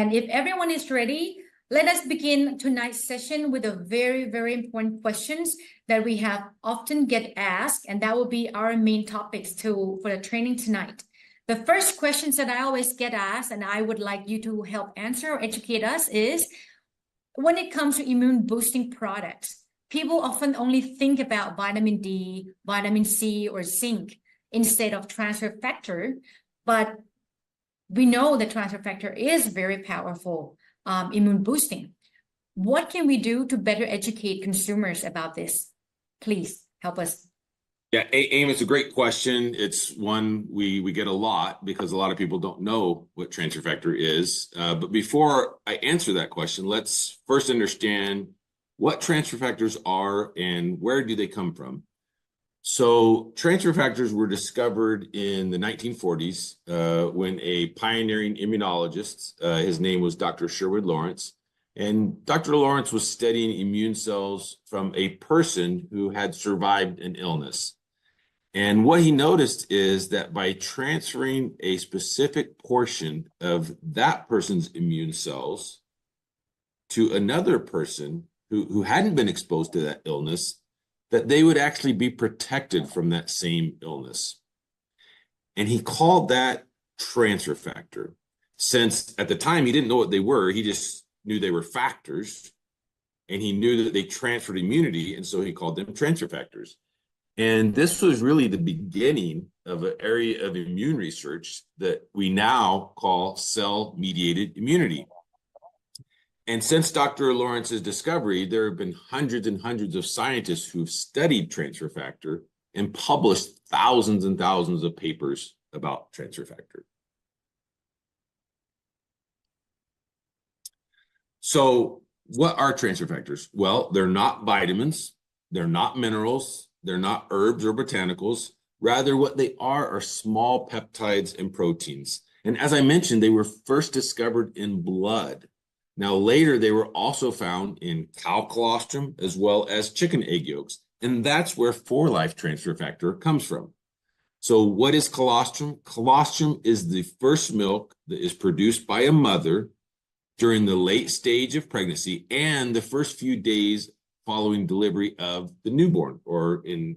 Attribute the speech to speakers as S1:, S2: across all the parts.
S1: And if everyone is ready, let us begin tonight's session with a very, very important questions that we have often get asked, and that will be our main topics for the training tonight. The first questions that I always get asked, and I would like you to help answer or educate us, is when it comes to immune boosting products, people often only think about vitamin D, vitamin C, or zinc instead of transfer factor, but we know that transfer factor is very powerful immune boosting. What can we do to better educate consumers about this? Please help us.
S2: Yeah, Aim, it's a great question. It's one we get a lot because a lot of people don't know what transfer factor is. But before I answer that question, let's first understand what transfer factors are and where do they come from. So transfer factors were discovered in the 1940s when a pioneering immunologist, his name was Dr. Sherwood Lawrence, and Dr. Lawrence was studying immune cells from a person who had survived an illness. And what he noticed is that by transferring a specific portion of that person's immune cells to another person who hadn't been exposed to that illness, that they would actually be protected from that same illness. And he called that transfer factor. Since at the time he didn't know what they were, he just knew they were factors, and he knew that they transferred immunity, and so he called them transfer factors. And this was really the beginning of an area of immune research that we now call cell-mediated immunity. And since Dr. Lawrence's discovery, there have been hundreds and hundreds of scientists who've studied transfer factor and published thousands and thousands of papers about transfer factor. So what are transfer factors? Well, they're not vitamins, they're not minerals, they're not herbs or botanicals. Rather, what they are small peptides and proteins. And as I mentioned, they were first discovered in blood. Now, later, they were also found in cow colostrum as well as chicken egg yolks. And that's where 4-Life transfer factor comes from. So what is colostrum? Colostrum is the first milk that is produced by a mother during the late stage of pregnancy and the first few days following delivery of the newborn, or in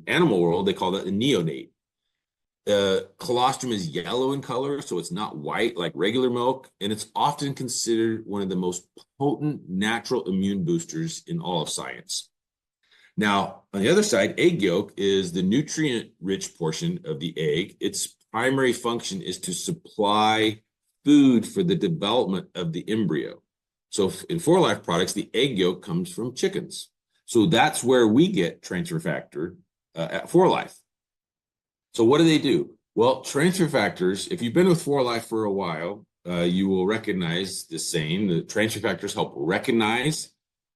S2: animal world, they call that a neonate. Colostrum is yellow in color, so it's not white like regular milk, and it's often considered one of the most potent natural immune boosters in all of science. Now, on the other side, egg yolk is the nutrient-rich portion of the egg. Its primary function is to supply food for the development of the embryo. So in 4-Life products, the egg yolk comes from chickens. So that's where we get transfer factor at 4-Life. So what do? Well, transfer factors, if you've been with 4-Life for a while, you will recognize the saying that transfer factors help recognize,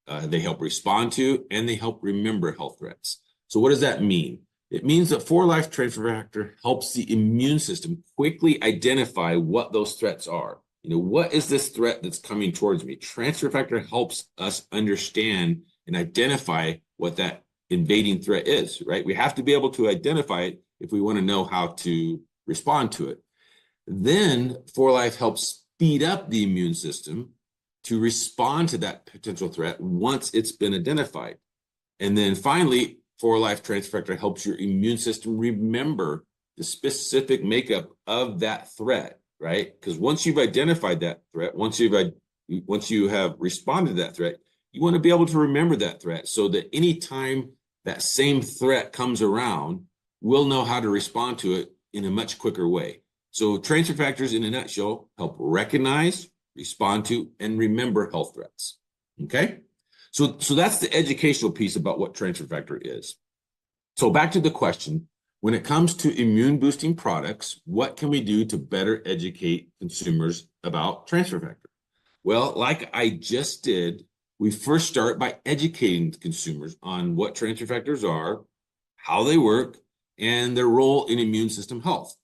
S2: they help respond to, and they help remember health threats. So what does that mean? It means that 4-Life transfer factor helps the immune system quickly identify what those threats are. What is this threat that's coming towards me? Transfer factor helps us understand and identify what that invading threat is, right? We have to be able to identify it if we want to know how to respond to it. Then 4-Life helps speed up the immune system to respond to that potential threat once it's been identified. And then finally, 4-Life transfer factor helps your immune system remember the specific makeup of that threat, right? Because once you've identified that threat, once you have responded to that threat, you want to be able to remember that threat so that anytime that same threat comes around, we'll know how to respond to it in a much quicker way. So transfer factors, in a nutshell, help recognize, respond to, and remember health threats. Okay? So that's the educational piece about what transfer factor is. So back to the question, when it comes to immune boosting products, what can we do to better educate consumers about transfer factor? Well, like I just did, we first start by educating consumers on what transfer factors are, how they work, and their role in immune system health.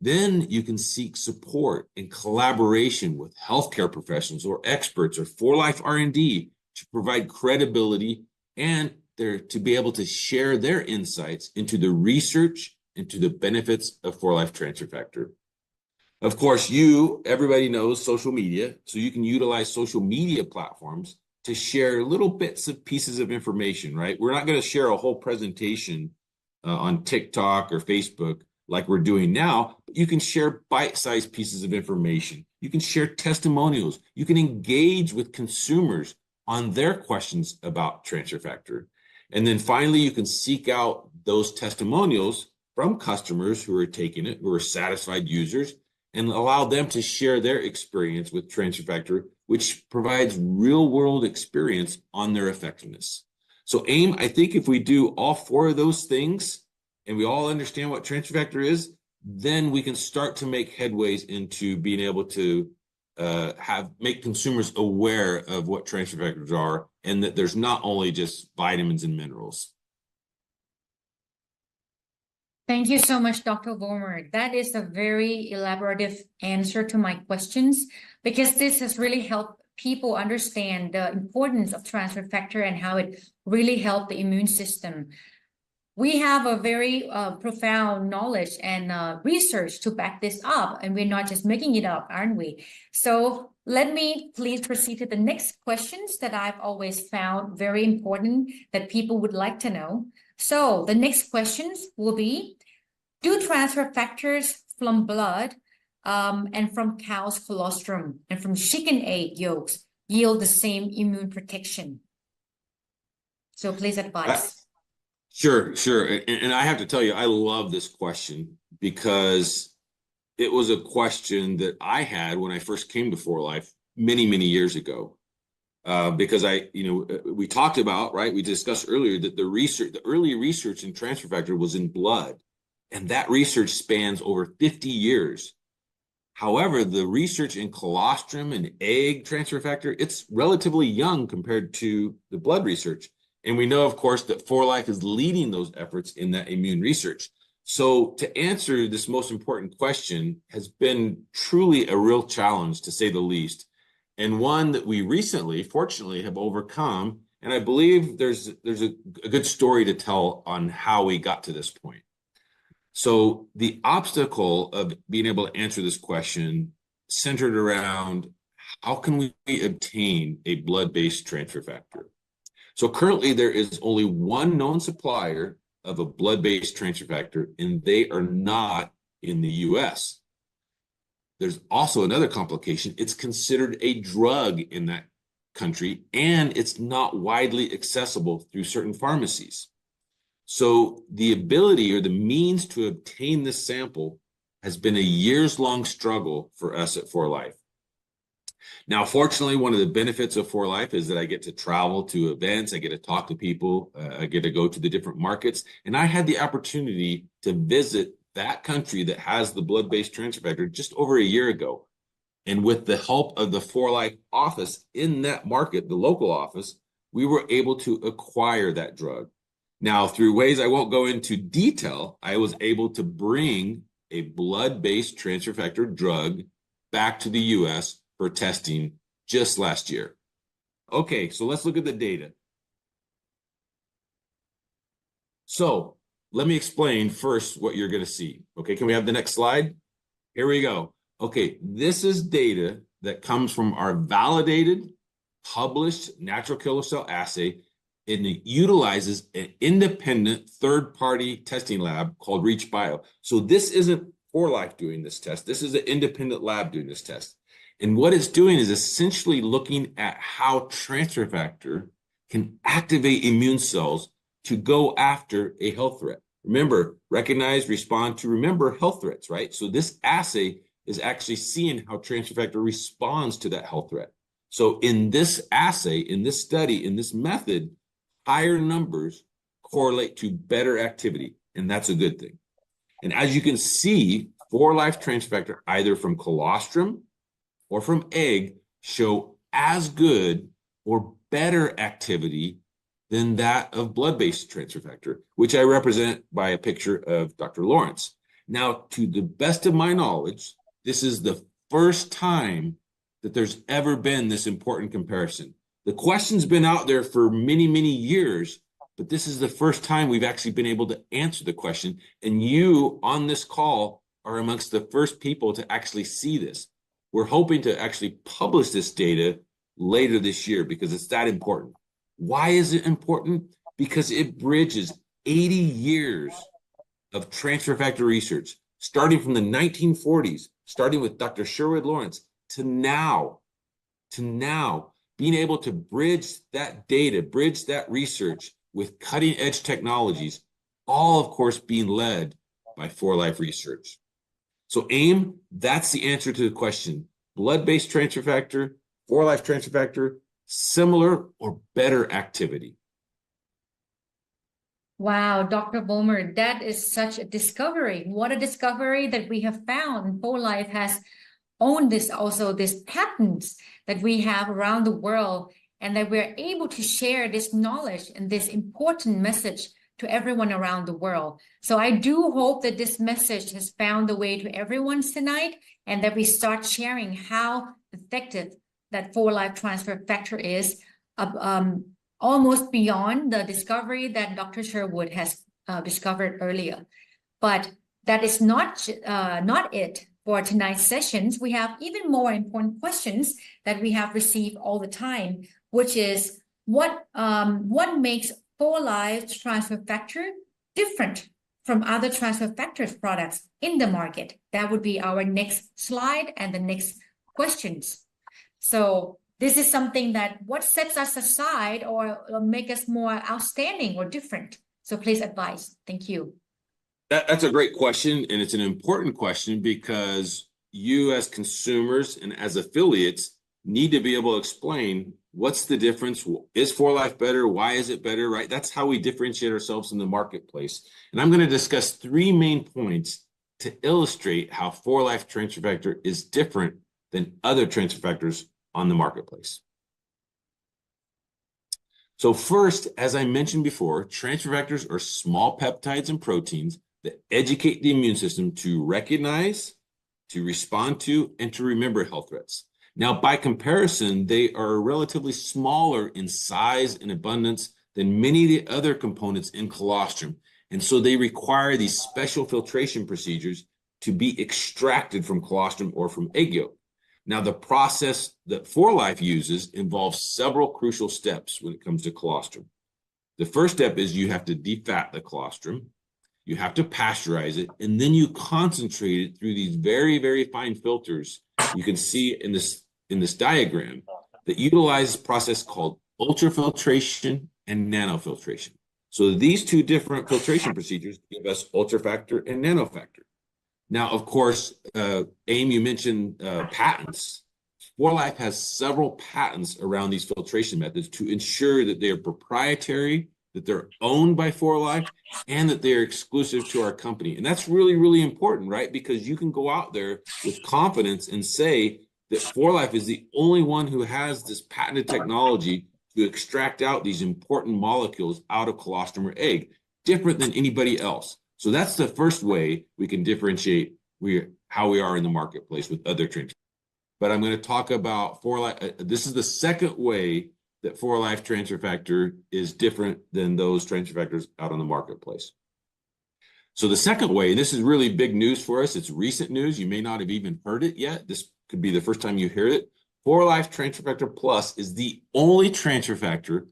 S2: Then you can seek support and collaboration with healthcare professionals or experts or 4-Life R&D to provide credibility and to be able to share their insights into the research and to the benefits of 4-Life transfer factor. Of course, everybody knows social media, so you can utilize social media platforms to share little bits of pieces of information, right? We're not going to share a whole presentation on TikTok or Facebook like we're doing now, but you can share bite-sized pieces of information. You can share testimonials. You can engage with consumers on their questions about transfer factor. And then finally, you can seek out those testimonials from customers who are taking it, who are satisfied users, and allow them to share their experience with transfer factor, which provides real-world experience on their effectiveness. So AIM, I think if we do all four of those things and we all understand what transfer factor is, then we can start to make headways into being able to make consumers aware of what transfer factors are, and that there's not only just vitamins and minerals.
S1: Thank you so much, Dr. Vollmer. That is a very elaborative answer to my questions, because this has really helped people understand the importance of transfer factor and how it really helped the immune system. We have a very profound knowledge and research to back this up, and we're not just making it up, aren't we? So let me please proceed to the next questions that I've always found very important that people would like to know. So the next questions will be, do transfer factors from blood and from cow's colostrum and from chicken egg yolks yield the same immune protection? So please advise.
S2: Sure. And I have to tell you, I love this question because it was a question that I had when I first came to 4Life many, many years ago. Because we talked about, right, we discussed earlier that the early research in transfer factor was in blood, and that research spans over 50 years. However, the research in colostrum and egg transfer factor, it's relatively young compared to the blood research. And we know, of course, that 4Life is leading those efforts in that immune research. So to answer this most important question has been truly a real challenge, to say the least, and one that we recently, fortunately, have overcome. And I believe there's a good story to tell on how we got to this point. So the obstacle of being able to answer this question centered around how can we obtain a blood-based transfer factor? So currently there is only one known supplier of a blood-based transfer factor, and they are not in the US. There's also another complication. It's considered a drug in that country, and it's not widely accessible through certain pharmacies. So the ability or the means to obtain this sample has been a years-long struggle for us at 4Life. Now, fortunately, one of the benefits of 4Life is that I get to travel to events, I get to talk to people, I get to go to the different markets, and I had the opportunity to visit that country that has the blood-based transfer factor just over a year ago. And with the help of the 4Life office in that market, the local office, we were able to acquire that drug. Now, through ways I won't go into detail, I was able to bring a blood-based transfer factor drug back to the US for testing just last year. Okay, so let's look at the data. So let me explain first what you're going to see. Okay, can we have the next slide? Here we go. Okay, this is data that comes from our validated, published natural killer cell assay, and it utilizes an independent third-party testing lab called ReachBio. So this isn't 4Life doing this test. This is an independent lab doing this test. And what it's doing is essentially looking at how transfer factor can activate immune cells to go after a health threat. Remember, recognize, respond to remember health threats, right? So this assay is actually seeing how transfer factor responds to that health threat. So in this assay, in this study, in this method, higher numbers correlate to better activity, and that's a good thing. And as you can see, 4Life transfer factor, either from colostrum or from egg, show as good or better activity than that of blood-based transfer factor, which I represent by a picture of Dr. Lawrence. Now, to the best of my knowledge, this is the first time that there's ever been this important comparison. The question's been out there for many, many years, but this is the first time we've actually been able to answer the question. And you on this call are amongst the first people to actually see this. We're hoping to actually publish this data later this year because it's that important. Why is it important? Because it bridges 80 years of transfer factor research, starting from the 1940s, starting with Dr. Sherwood Lawrence, to now, being able to bridge that data, bridge that research with cutting edge technologies, all of course being led by 4Life research. So AIM, that's the answer to the question. Blood-based transfer factor, 4Life transfer factor, similar or better activity.
S1: Wow, Dr. Vollmer, that is such a discovery. What a discovery that we have found. 4Life has owned this also, these patents that we have around the world, and that we're able to share this knowledge and this important message to everyone around the world. So I do hope that this message has found the way to everyone tonight, and that we start sharing how effective that 4Life transfer factor is, almost beyond the discovery that Dr. Sherwood has discovered earlier. But that is not it for tonight's sessions. We have even more important questions that we have received all the time, which is what makes 4Life transfer factor different from other transfer factors products in the market? That would be our next slide and the next questions. So this is something that what sets us aside or make us more outstanding or different. So please advise. Thank you.
S2: That's a great question, and it's an important question because you as consumers and as affiliates need to be able to explain what's the difference. Is 4Life better? Why is it better, right? That's how we differentiate ourselves in the marketplace. And I'm going to discuss 3 main points to illustrate how 4Life transfer factor is different than other transfer factors on the marketplace. So first, as I mentioned before, transfer factors are small peptides and proteins that educate the immune system to recognize, to respond to, and to remember health threats. Now, by comparison, they are relatively smaller in size and abundance than many of the other components in colostrum. And so they require these special filtration procedures to be extracted from colostrum or from egg yolk. Now, the process that 4Life uses involves several crucial steps when it comes to colostrum. The first step is you have to defat the colostrum, you have to pasteurize it, and then you concentrate it through these very, very fine filters. You can see in this diagram that utilizes a process called ultrafiltration and nanofiltration. So these 2 different filtration procedures give us ultrafactor and nanofactor. Now, of course, AIM, you mentioned patents. 4Life has several patents around these filtration methods to ensure that they are proprietary, that they're owned by 4Life, and that they're exclusive to our company. And that's really, really important, right? Because you can go out there with confidence and say that 4Life is the only one who has this patented technology to extract out these important molecules out of colostrum or egg, different than anybody else. So that's the first way we can differentiate how we are in the marketplace with other transfer. But I'm going to talk about 4Life. This is the second way that 4Life transfer factor is different than those transfer factors out on the marketplace. So the second way, and this is really big news for us, it's recent news. You may not have even heard it yet. This could be the first time you hear it. 4Life Transfer Factor Plus is the only transfer factor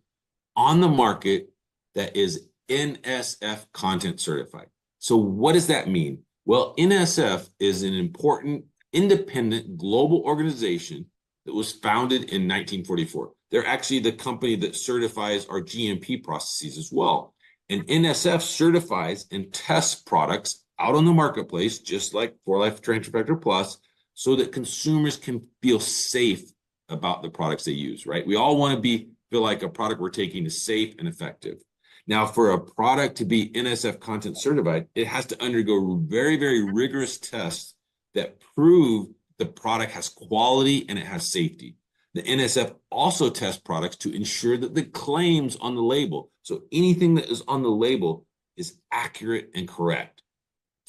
S2: on the market that is NSF content certified. So what does that mean? Well, NSF is an important independent global organization that was founded in 1944. They're actually the company that certifies our GMP processes as well. And NSF certifies and tests products out on the marketplace, just like 4Life Transfer Factor Plus, so that consumers can feel safe about the products they use, right? We all want to feel like a product we're taking is safe and effective. Now, for a product to be NSF content certified, it has to undergo very, very rigorous tests that prove the product has quality and it has safety. The NSF also tests products to ensure that the claims on the label, so anything that is on the label, is accurate and correct.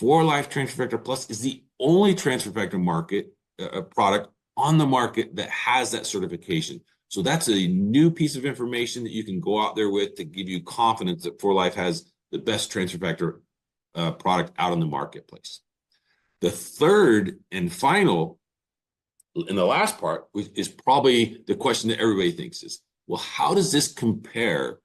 S2: 4Life Transfer Factor Plus is the only transfer factor product on the market that has that certification. So that's a new piece of information that you can go out there with to give you confidence that 4Life has the best transfer factor product out on the marketplace. The third and final, in the last part, which is probably the question that everybody thinks is, well, how does this compare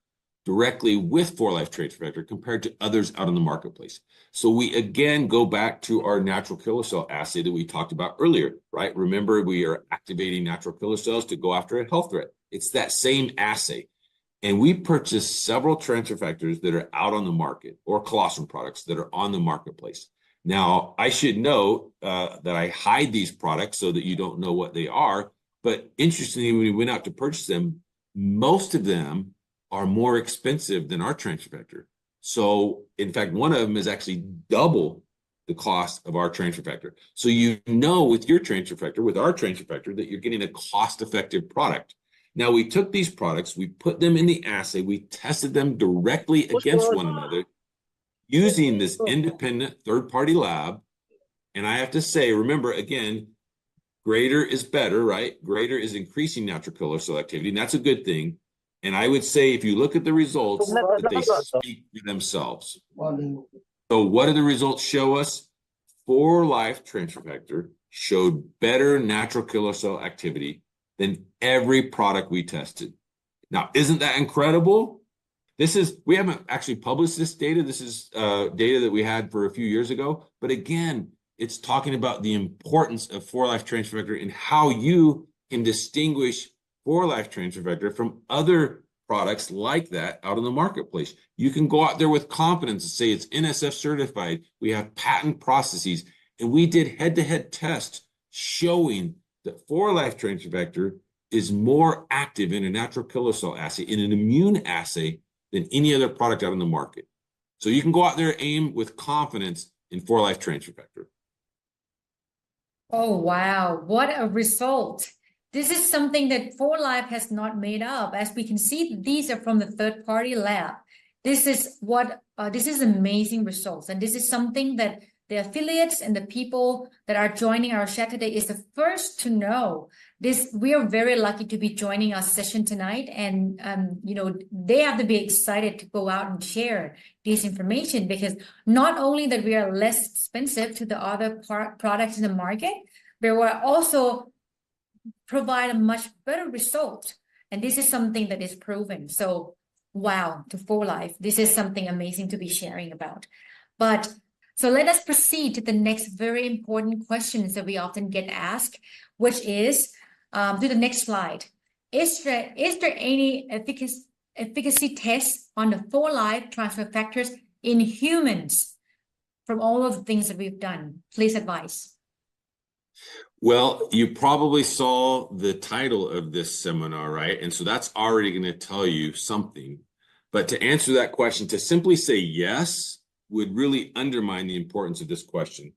S2: directly with 4-Life Transfer Factor compared to others out in the marketplace? So we again go back to our natural killer cell assay that we talked about earlier, right? Remember, we are activating natural killer cells to go after a health threat. It's that same assay. And we purchased several transfer factors that are out on the market, or colostrum products that are on the marketplace. Now, I should note that I hide these products so that you don't know what they are. But interestingly, when we went out to purchase them, most of them are more expensive than our transfer factor. So, in fact, one of them is actually double the cost of our transfer factor. So you know with your transfer factor, with our transfer factor, that you're getting a cost-effective product. Now, we took these products, we put them in the assay, we tested them directly against one another using this independent third-party lab. And I have to say, remember, again, greater is better, right? Greater is increasing natural killer cell activity, and that's a good thing. And I would say, if you look at the results, that they speak for themselves. So what do the results show us? 4-Life Transfer Factor showed better natural killer cell activity than every product we tested. Now, isn't that incredible? We haven't actually published this data. This is data that we had for a few years ago. But again, it's talking about the importance of 4-Life Transfer Factor and how you can distinguish 4-Life Transfer Factor from other products like that out in the marketplace. You can go out there with confidence and say it's NSF certified. We have patent processes. And we did head-to-head tests showing that 4-Life Transfer Factor is more active in a natural killer cell assay, in an immune assay, than any other product out on the market. So you can go out there and aim with confidence in 4-Life Transfer Factor.
S1: Oh, wow. What a result. This is something that 4-Life has not made up. As we can see, these are from the third-party lab. This is amazing results. And this is something that the affiliates and the people that are joining our chat today is the first to know. We are very lucky to be joining our session tonight. And, they have to be excited to go out and share this information, because not only that we are less expensive to the other products in the market, but we're also provide a much better result. And this is something that is proven. So, wow, to 4-Life, this is something amazing to be sharing about. So let us proceed to the next very important questions that we often get asked, which is, to the next slide. Is there any efficacy tests on the 4-Life transfer factors in humans from all of the things that we've done? Please advise.
S2: Well, you probably saw the title of this seminar, right? And so that's already going to tell you something. But to answer that question, to simply say yes would really undermine the importance of this question.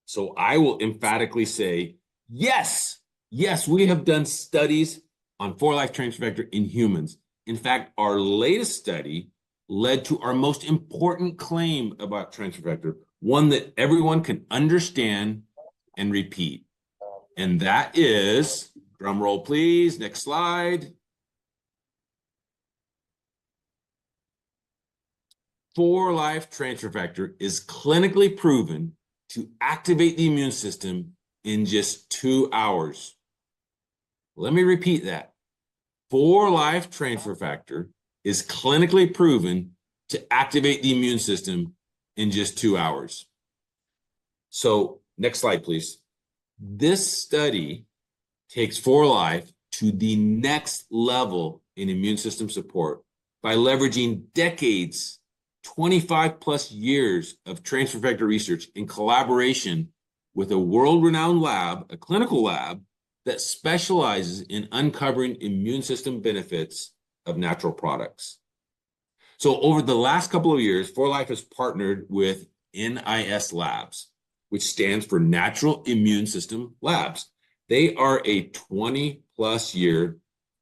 S2: So I will emphatically say yes. Yes, we have done studies on 4-Life Transfer Factor in humans. In fact, our latest study led to our most important claim about transfer factor, one that everyone can understand and repeat. And that is, drum roll please, next slide. 4-Life Transfer Factor is clinically proven to activate the immune system in just 2 hours. Let me repeat that. 4-Life Transfer Factor is clinically proven to activate the immune system in just 2 hours. So next slide, please. This study takes 4-Life to the next level in immune system support by leveraging decades, 25 plus years of transfer factor research in collaboration with a world-renowned lab, a clinical lab that specializes in uncovering immune system benefits of natural products. So over the last couple of years, 4-Life has partnered with NIS Labs, which stands for Natural Immune System Labs. They are a 20-plus year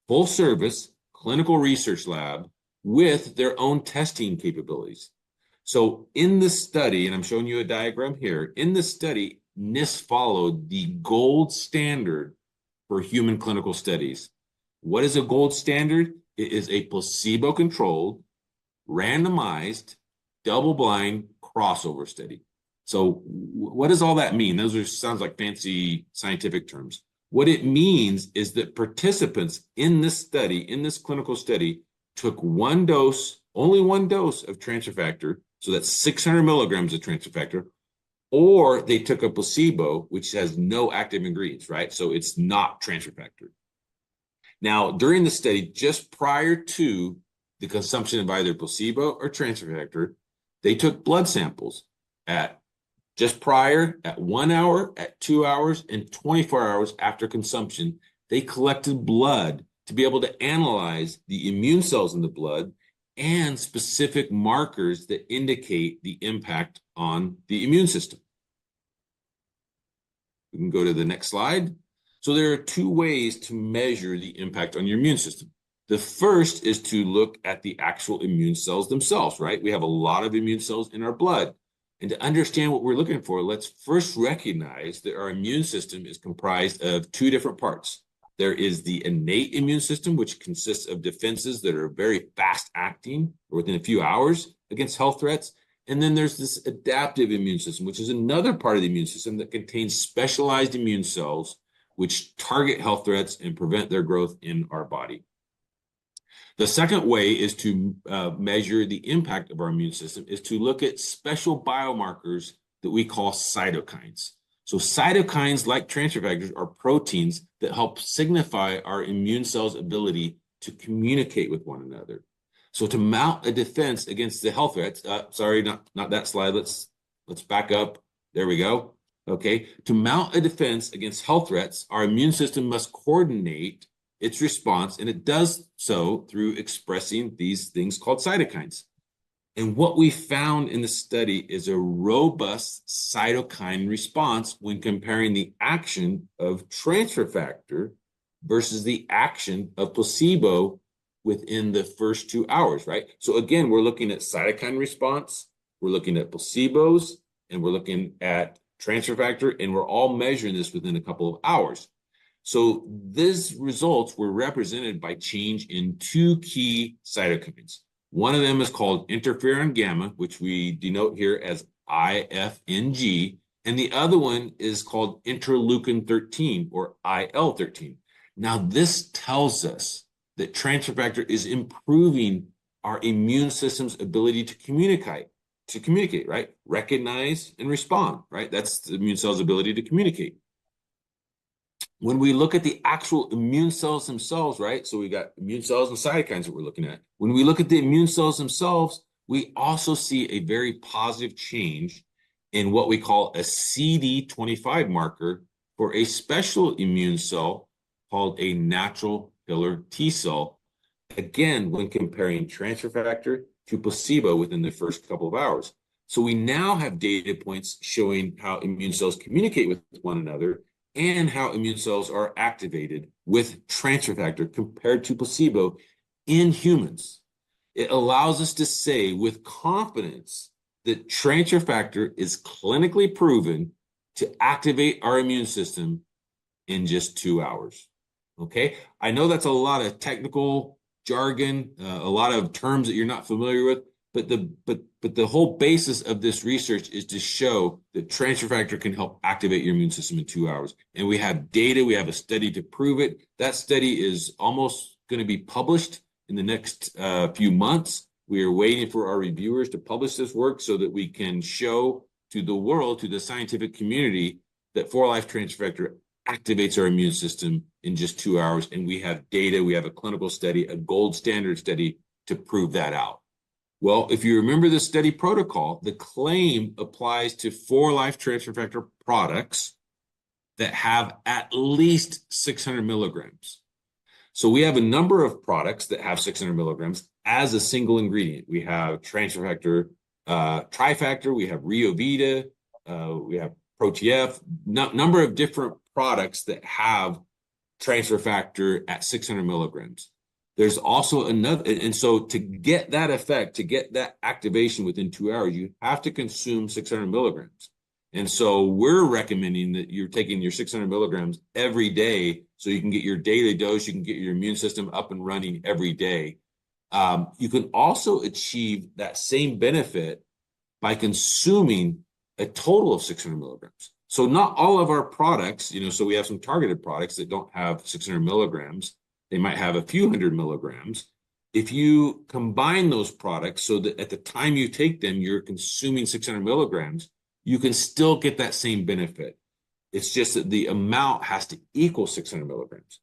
S2: full-service clinical research lab with their own testing capabilities. So in this study, and I'm showing you a diagram here, in this study, NIS followed the gold standard for human clinical studies. What is a gold standard? It is a placebo-controlled, randomized, double-blind crossover study. So what does all that mean? Those sounds like fancy scientific terms. What it means is that participants in this study, in this clinical study, took one dose, only one dose of transfer factor, so that's 600 milligrams of transfer factor, or they took a placebo, which has no active ingredients, right? So it's not transfer factor. Now, during the study, just prior to the consumption of either placebo or transfer factor, they took blood samples at just prior, at 1 hour, at 2 hours, and 24 hours after consumption. They collected blood to be able to analyze the immune cells in the blood and specific markers that indicate the impact on the immune system. We can go to the next slide. So there are two ways to measure the impact on your immune system. The first is to look at the actual immune cells themselves, right? We have a lot of immune cells in our blood. And to understand what we're looking for, let's first recognize that our immune system is comprised of two different parts. There is the innate immune system, which consists of defenses that are very fast acting or within a few hours against health threats. And then there's this adaptive immune system, which is another part of the immune system that contains specialized immune cells which target health threats and prevent their growth in our body. The second way is to measure the impact of our immune system is to look at special biomarkers that we call cytokines. So cytokines, like transfer factors, are proteins that help signify our immune cells' ability to communicate with one another. So to mount a defense against the health threats, sorry, not that slide. Let's back up. There we go. Okay. To mount a defense against health threats, our immune system must coordinate its response, and it does so through expressing these things called cytokines. And what we found in the study is a robust cytokine response when comparing the action of transfer factor versus the action of placebo within the first 2 hours, right? So again, we're looking at cytokine response, we're looking at placebos, and we're looking at transfer factor, and we're all measuring this within a couple of hours. So these results were represented by change in two key cytokines. One of them is called interferon gamma, which we denote here as IFNG, and the other one is called interleukin 13 or IL-13. Now, this tells us that transfer factor is improving our immune system's ability to communicate, right? Recognize and respond, right? That's the immune cell's ability to communicate. When we look at the actual immune cells themselves, right? So we got immune cells and cytokines that we're looking at. When we look at the immune cells themselves, we also see a very positive change in what we call a CD25 marker for a special immune cell called a natural killer T cell. Again, when comparing transfer factor to placebo within the first couple of hours. So we now have data points showing how immune cells communicate with one another and how immune cells are activated with transfer factor compared to placebo in humans. It allows us to say with confidence that transfer factor is clinically proven to activate our immune system in just 2 hours. Okay, I know that's a lot of technical jargon, a lot of terms that you're not familiar with, but the whole basis of this research is to show that transfer factor can help activate your immune system in 2 hours. And we have data, we have a study to prove it. That study is almost going to be published in the next few months. We are waiting for our reviewers to publish this work so that we can show to the world, to the scientific community, that 4-Life transfer factor activates our immune system in just 2 hours. And we have data, we have a clinical study, a gold standard study to prove that out. Well, if you remember the study protocol, the claim applies to 4-Life transfer factor products that have at least 600 milligrams. So we have a number of products that have 600 milligrams as a single ingredient. We have transfer factor trifactor, we have Rio Vita, we have ProTF, number of different products that have transfer factor at 600 milligrams. There's also another, and so to get that effect, to get that activation within 2 hours, you have to consume 600 milligrams. And so we're recommending that you're taking your 600 milligrams every day so you can get your daily dose, you can get your immune system up and running every day. You can also achieve that same benefit by consuming a total of 600 milligrams. So not all of our products, so we have some targeted products that don't have 600 milligrams. They might have a few hundred milligrams. If you combine those products so that at the time you take them, you're consuming 600 milligrams, you can still get that same benefit. It's just that the amount has to equal 600 milligrams.